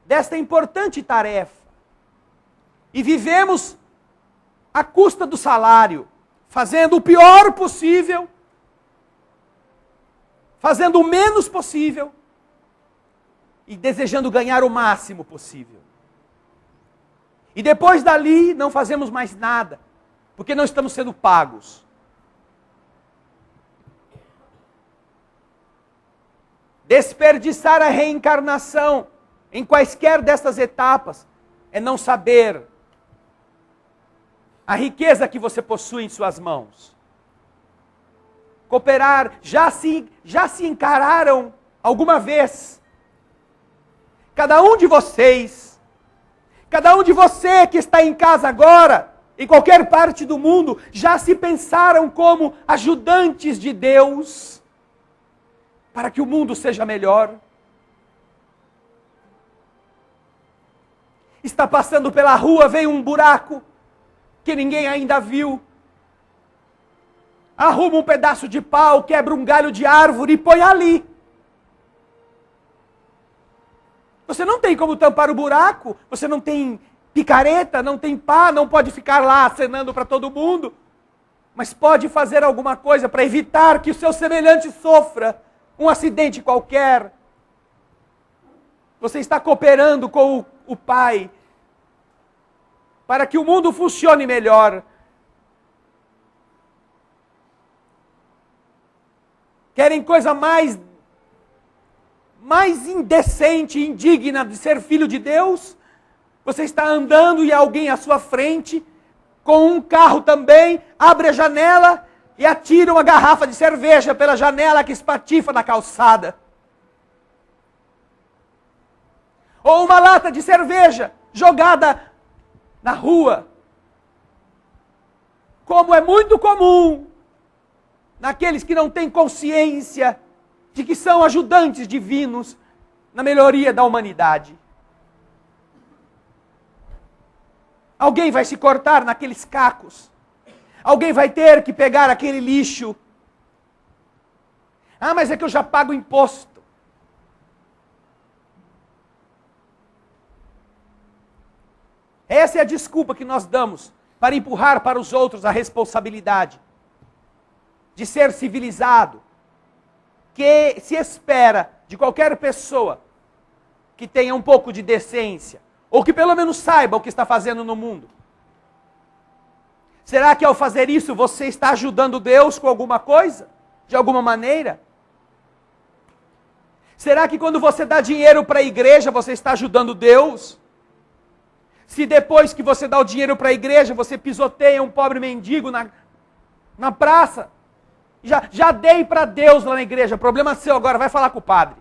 [SPEAKER 2] desta importante tarefa e vivemos à custa do salário, fazendo o pior possível, fazendo o menos possível e desejando ganhar o máximo possível. E depois dali não fazemos mais nada, porque não estamos sendo pagos. Desperdiçar a reencarnação em quaisquer destas etapas é não saber a riqueza que você possui em suas mãos. Cooperar, já se encararam alguma vez? Cada um de você que está em casa agora, em qualquer parte do mundo, já se pensaram como ajudantes de Deus para que o mundo seja melhor? Está passando pela rua, veio um buraco que ninguém ainda viu. Arruma um pedaço de pau, quebra um galho de árvore e põe ali. Você não tem como tampar o buraco, você não tem picareta, não tem pá, não pode ficar lá acenando para todo mundo, mas pode fazer alguma coisa para evitar que o seu semelhante sofra um acidente qualquer. Você está cooperando com o Pai para que o mundo funcione melhor. Querem coisa mais indecente e indigna de ser filho de Deus? Você está andando e alguém à sua frente, com um carro também, abre a janela e atira uma garrafa de cerveja pela janela que espatifa na calçada. Ou uma lata de cerveja jogada na rua. Como é muito comum naqueles que não têm consciência de que são ajudantes divinos na melhoria da humanidade. Alguém vai se cortar naqueles cacos. Alguém vai ter que pegar aquele lixo. Ah, mas é que eu já pago imposto. Essa é a desculpa que nós damos para empurrar para os outros a responsabilidade de ser civilizado, que se espera de qualquer pessoa que tenha um pouco de decência, ou que pelo menos saiba o que está fazendo no mundo. Será que ao fazer isso você está ajudando Deus com alguma coisa? De alguma maneira? Será que quando você dá dinheiro para a igreja você está ajudando Deus? Se depois que você dá o dinheiro para a igreja você pisoteia um pobre mendigo na praça? Já dei para Deus lá na igreja, problema seu agora, vai falar com o padre.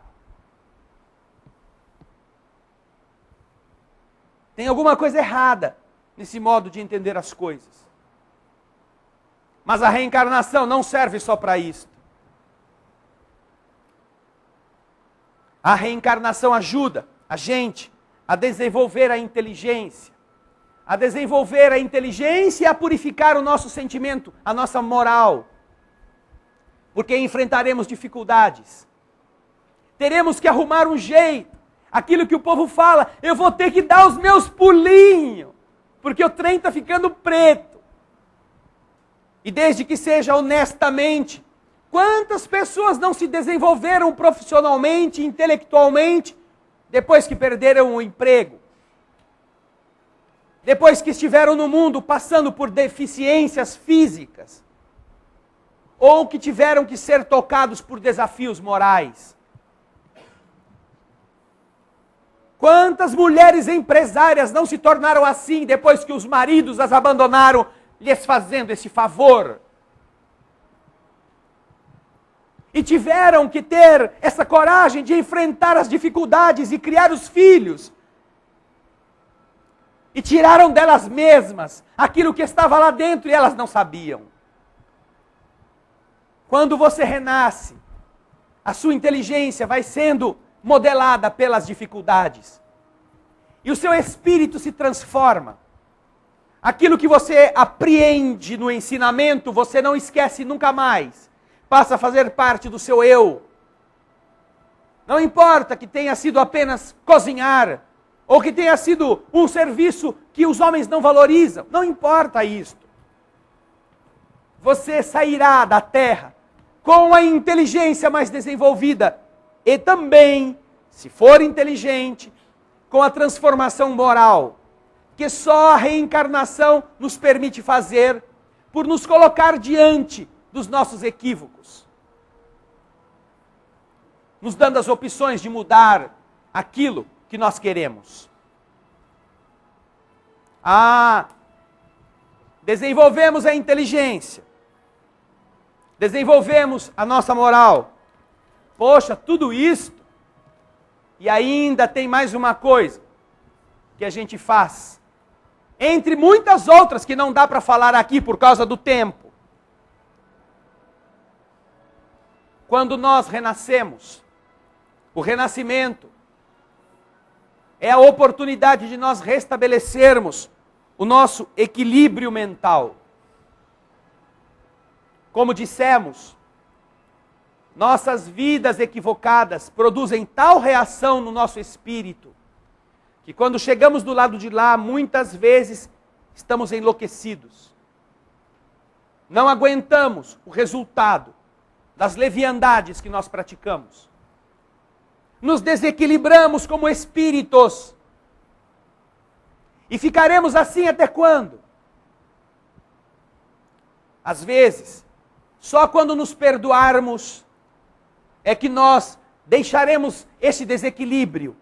[SPEAKER 2] Tem alguma coisa errada nesse modo de entender as coisas. Mas a reencarnação não serve só para isso. A reencarnação ajuda a gente a desenvolver a inteligência. A desenvolver a inteligência e a purificar o nosso sentimento, a nossa moral. Porque enfrentaremos dificuldades. Teremos que arrumar um jeito. Aquilo que o povo fala, eu vou ter que dar os meus pulinhos, porque o trem está ficando preto. E desde que seja honestamente, quantas pessoas não se desenvolveram profissionalmente, intelectualmente, depois que perderam o emprego? Depois que estiveram no mundo passando por deficiências físicas? Ou que tiveram que ser tocados por desafios morais? Quantas mulheres empresárias não se tornaram assim depois que os maridos as abandonaram, lhes fazendo esse favor? E tiveram que ter essa coragem de enfrentar as dificuldades e criar os filhos. E tiraram delas mesmas aquilo que estava lá dentro e elas não sabiam. Quando você renasce, a sua inteligência vai sendo modelada pelas dificuldades. E o seu espírito se transforma. Aquilo que você apreende no ensinamento, você não esquece nunca mais. Passa a fazer parte do seu eu. Não importa que tenha sido apenas cozinhar, ou que tenha sido um serviço que os homens não valorizam. Não importa isto. Você sairá da terra com a inteligência mais desenvolvida e também, se for inteligente, com a transformação moral, que só a reencarnação nos permite fazer, por nos colocar diante dos nossos equívocos, nos dando as opções de mudar aquilo que nós queremos. Desenvolvemos a inteligência, desenvolvemos a nossa moral. Poxa, tudo isto, e ainda tem mais uma coisa que a gente faz, entre muitas outras que não dá para falar aqui por causa do tempo. Quando nós renascemos, o renascimento é a oportunidade de nós restabelecermos o nosso equilíbrio mental. Como dissemos, nossas vidas equivocadas produzem tal reação no nosso espírito, que quando chegamos do lado de lá, muitas vezes estamos enlouquecidos. Não aguentamos o resultado das leviandades que nós praticamos. Nos desequilibramos como espíritos. E ficaremos assim até quando? Às vezes, só quando nos perdoarmos é que nós deixaremos esse desequilíbrio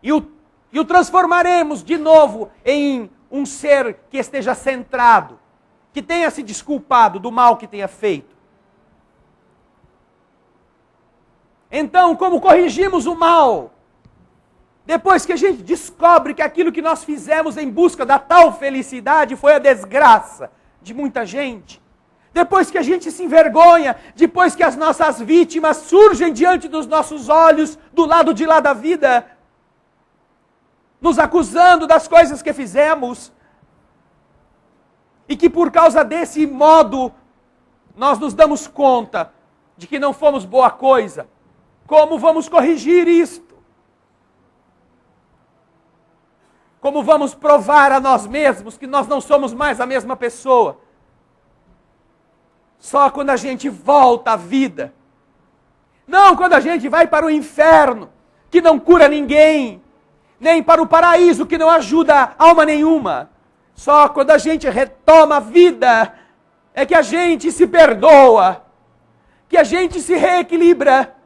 [SPEAKER 2] e o transformaremos de novo em um ser que esteja centrado, que tenha se desculpado do mal que tenha feito. Então, como corrigimos o mal? Depois que a gente descobre que aquilo que nós fizemos em busca da tal felicidade foi a desgraça de muita gente. Depois que a gente se envergonha, depois que as nossas vítimas surgem diante dos nossos olhos, do lado de lá da vida, nos acusando das coisas que fizemos, e que por causa desse modo, nós nos damos conta de que não fomos boa coisa. Como vamos corrigir isto? Como vamos provar a nós mesmos que nós não somos mais a mesma pessoa? Só quando a gente volta à vida. Não quando a gente vai para o inferno, que não cura ninguém, nem para o paraíso, que não ajuda alma nenhuma. Só quando a gente retoma a vida, é que a gente se perdoa, que a gente se reequilibra,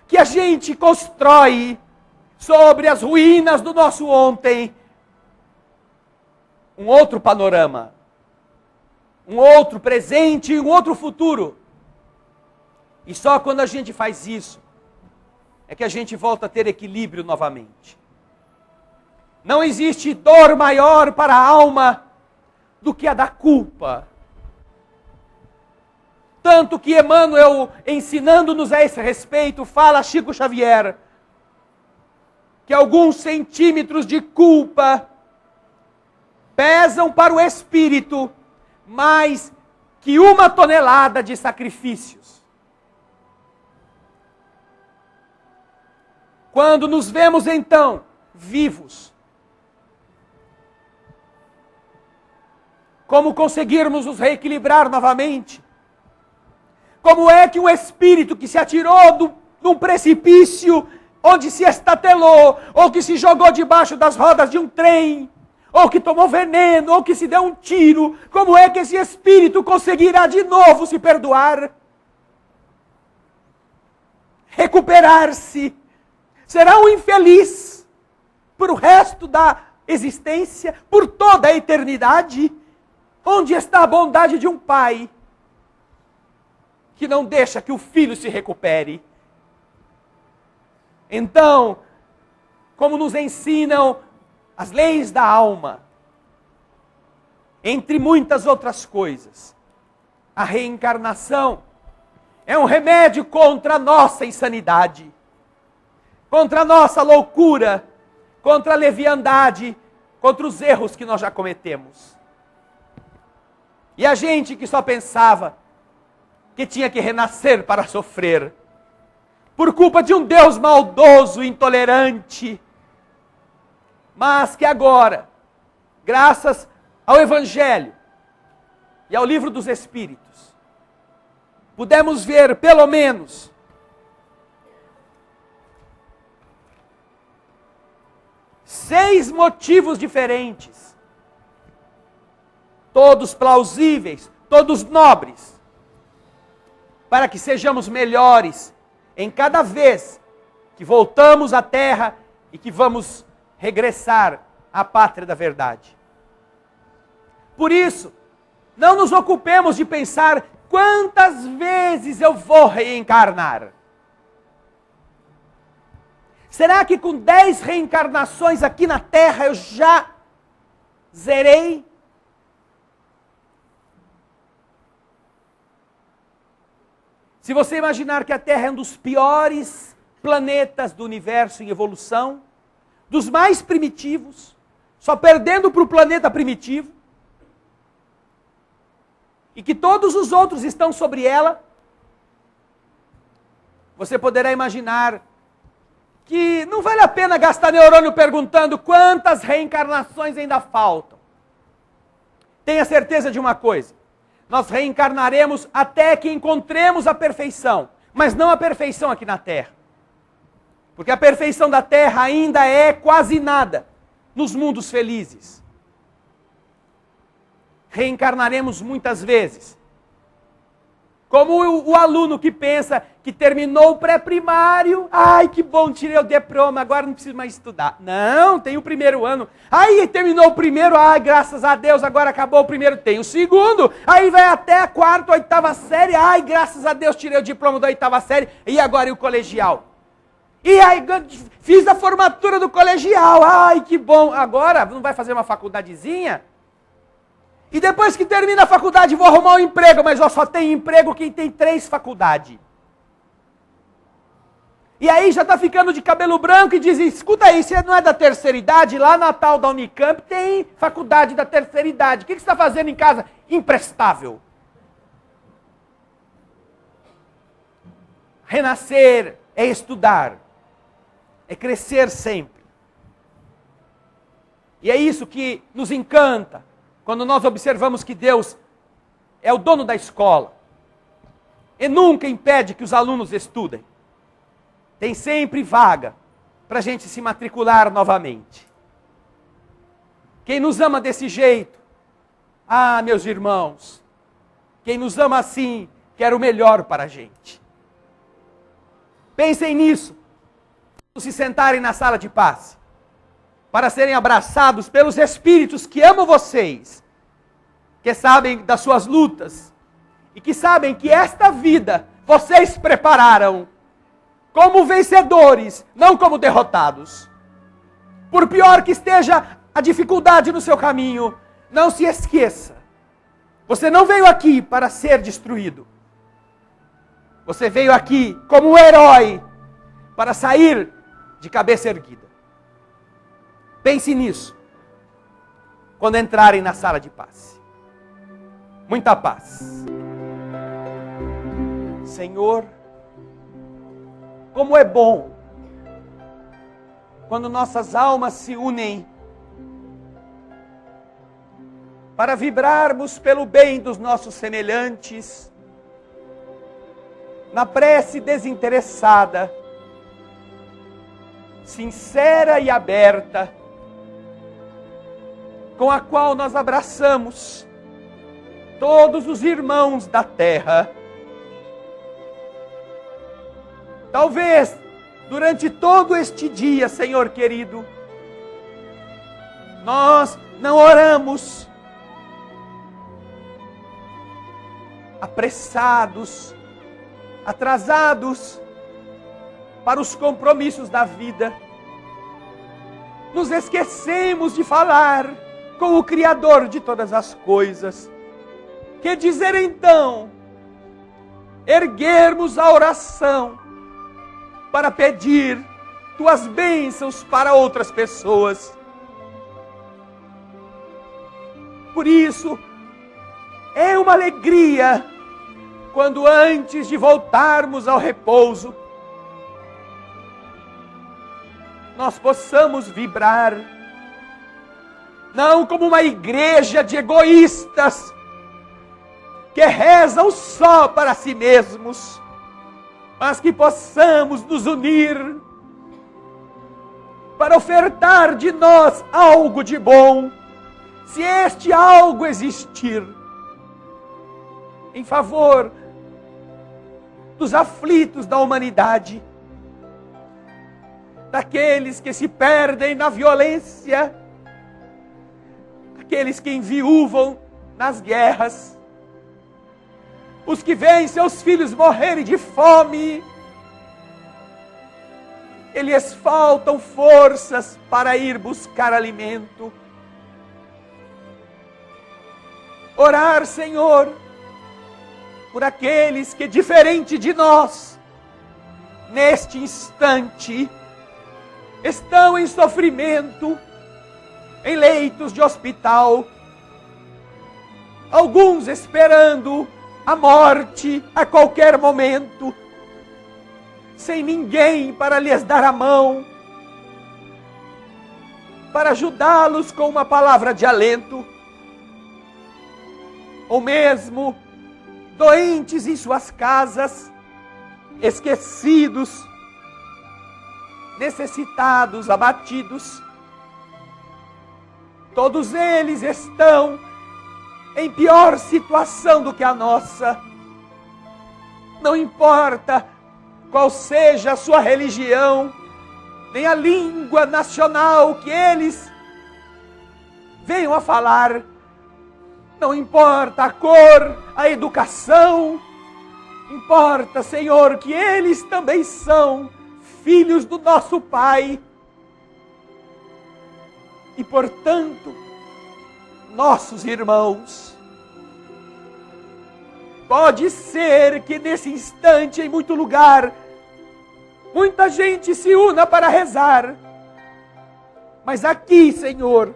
[SPEAKER 2] que a gente constrói sobre as ruínas do nosso ontem um outro panorama, um outro presente e um outro futuro. E só quando a gente faz isso, é que a gente volta a ter equilíbrio novamente. Não existe dor maior para a alma do que a da culpa. Tanto que Emmanuel, ensinando-nos a esse respeito, fala a Chico Xavier que alguns centímetros de culpa pesam para o espírito mais que 1 tonelada de sacrifícios. Quando nos vemos então vivos, como conseguirmos nos reequilibrar novamente? Como é que um espírito que se atirou num precipício, onde se estatelou, ou que se jogou debaixo das rodas de um trem, ou que tomou veneno, ou que se deu um tiro, como é que esse espírito conseguirá de novo se perdoar? Recuperar-se? Será um infeliz, por o resto da existência, por toda a eternidade? Onde está a bondade de um pai que não deixa que o filho se recupere? Então, como nos ensinam as leis da alma, entre muitas outras coisas, a reencarnação é um remédio contra a nossa insanidade, contra a nossa loucura, contra a leviandade, contra os erros que nós já cometemos. E a gente que só pensava que tinha que renascer para sofrer, por culpa de um Deus maldoso, intolerante, mas que agora, graças ao Evangelho e ao Livro dos Espíritos, pudemos ver pelo menos seis motivos diferentes, todos plausíveis, todos nobres, para que sejamos melhores em cada vez que voltamos à terra e que vamos regressar à pátria da verdade. Por isso, não nos ocupemos de pensar quantas vezes eu vou reencarnar. Será que com 10 reencarnações aqui na terra eu já zerei? Se você imaginar que a Terra é um dos piores planetas do universo em evolução, dos mais primitivos, só perdendo para o planeta primitivo, e que todos os outros estão sobre ela, você poderá imaginar que não vale a pena gastar neurônio perguntando quantas reencarnações ainda faltam. Tenha certeza de uma coisa: nós reencarnaremos até que encontremos a perfeição, mas não a perfeição aqui na Terra. Porque a perfeição da Terra ainda é quase nada nos mundos felizes. Reencarnaremos muitas vezes. Como o aluno que pensa que terminou o pré-primário, ai que bom, tirei o diploma, agora não preciso mais estudar. Não, tem o primeiro ano. Aí terminou o primeiro, ai graças a Deus, agora acabou o primeiro, tem o segundo. Aí vai até a quarta, oitava série, ai graças a Deus, tirei o diploma da oitava série, e agora e o colegial? E aí fiz a formatura do colegial, ai que bom, agora não vai fazer uma faculdadezinha? E depois que termina a faculdade, vou arrumar um emprego, mas só tem emprego quem tem 3 faculdades. E aí já está ficando de cabelo branco e diz, escuta aí, você não é da terceira idade? Lá na tal da Unicamp tem faculdade da terceira idade. O que você está fazendo em casa? Imprestável. Renascer é estudar, é crescer sempre. E é isso que nos encanta quando nós observamos que Deus é o dono da escola e nunca impede que os alunos estudem. Tem sempre vaga para a gente se matricular novamente. Quem nos ama desse jeito, ah, meus irmãos, quem nos ama assim, quer o melhor para a gente. Pensem nisso, quando se sentarem na sala de passe, para serem abraçados pelos espíritos que amam vocês, que sabem das suas lutas, e que sabem que esta vida vocês prepararam como vencedores, não como derrotados. Por pior que esteja a dificuldade no seu caminho, não se esqueça, você não veio aqui para ser destruído. Você veio aqui como um herói para sair de cabeça erguida. Pense nisso quando entrarem na sala de paz. Muita paz. Senhor, como é bom quando nossas almas se unem para vibrarmos pelo bem dos nossos semelhantes, na prece desinteressada, sincera e aberta, com a qual nós abraçamos todos os irmãos da terra. Talvez, durante todo este dia, Senhor querido, Nós não oramos apressados, atrasados para os compromissos da vida. Nos esquecemos de falar com o Criador de todas as coisas. Que dizer então? Erguermos a oração para pedir tuas bênçãos para outras pessoas. Por isso, é uma alegria quando antes de voltarmos ao repouso, nós possamos vibrar, não como uma igreja de egoístas, que rezam só para si mesmos, mas que possamos nos unir para ofertar de nós algo de bom, se este algo existir, em favor dos aflitos da humanidade, daqueles que se perdem na violência, aqueles que enviúvam nas guerras, os que veem seus filhos morrerem de fome, eles faltam forças para ir buscar alimento. Orar, Senhor, por aqueles que, diferente de nós, neste instante, estão em sofrimento, em leitos de hospital, alguns esperando a morte a qualquer momento, sem ninguém para lhes dar a mão, para ajudá-los com uma palavra de alento, ou mesmo doentes em suas casas, esquecidos, necessitados, abatidos. Todos eles estão em pior situação do que a nossa. Não importa qual seja a sua religião, nem a língua nacional que eles venham a falar. Não importa a cor, a educação. Importa, Senhor, que eles também são filhos do nosso Pai. E, portanto, nossos irmãos. Pode ser que nesse instante, em muito lugar, muita gente se una para rezar. Mas aqui, Senhor,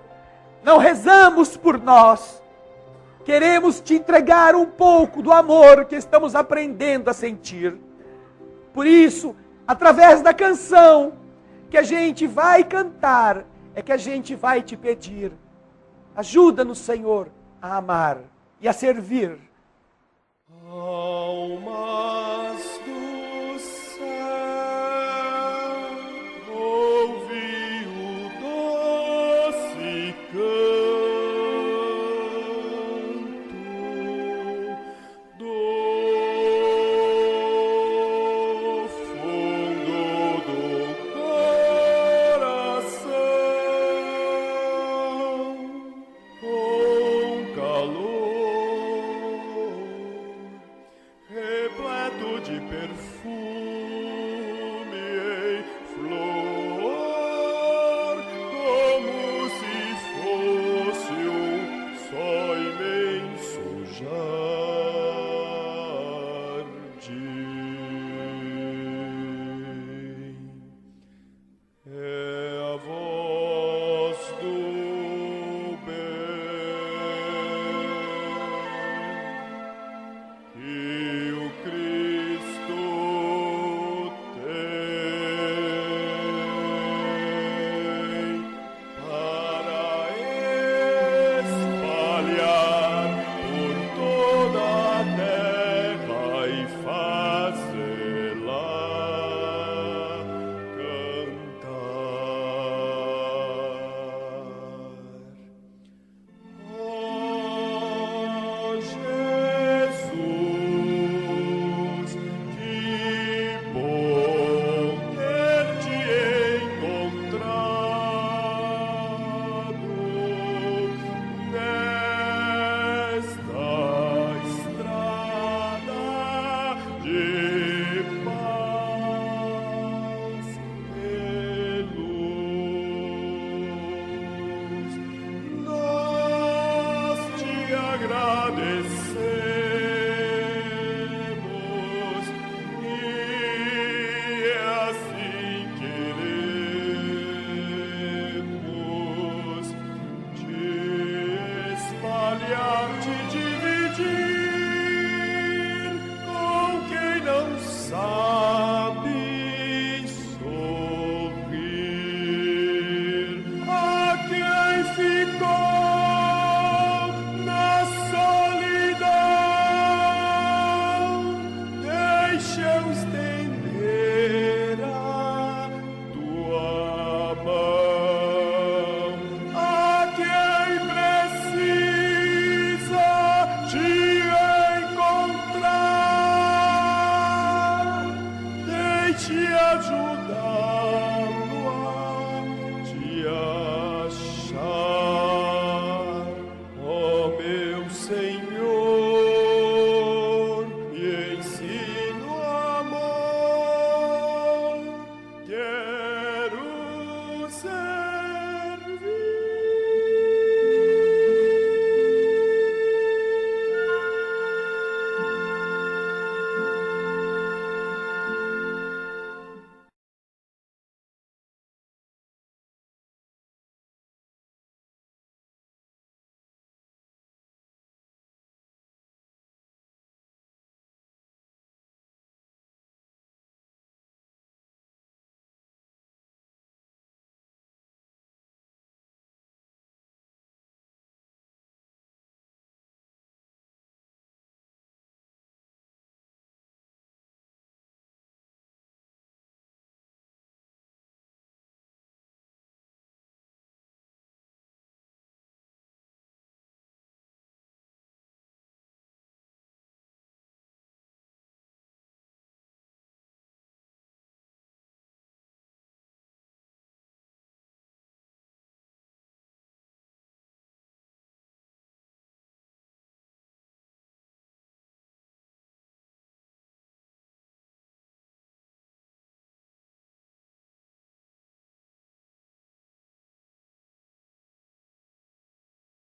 [SPEAKER 2] não rezamos por nós. Queremos te entregar um pouco do amor que estamos aprendendo a sentir. Por isso, através da canção que a gente vai cantar, é que a gente vai te pedir. Ajuda-nos, Senhor, a amar e a servir.
[SPEAKER 3] Almas do céu, ouvi o doce canto do fundo do coração, com calor repleto de perfume em flor, como se fosse um só imenso jardim. É a voz do bem que o Cristo tem para espalhar por toda graça.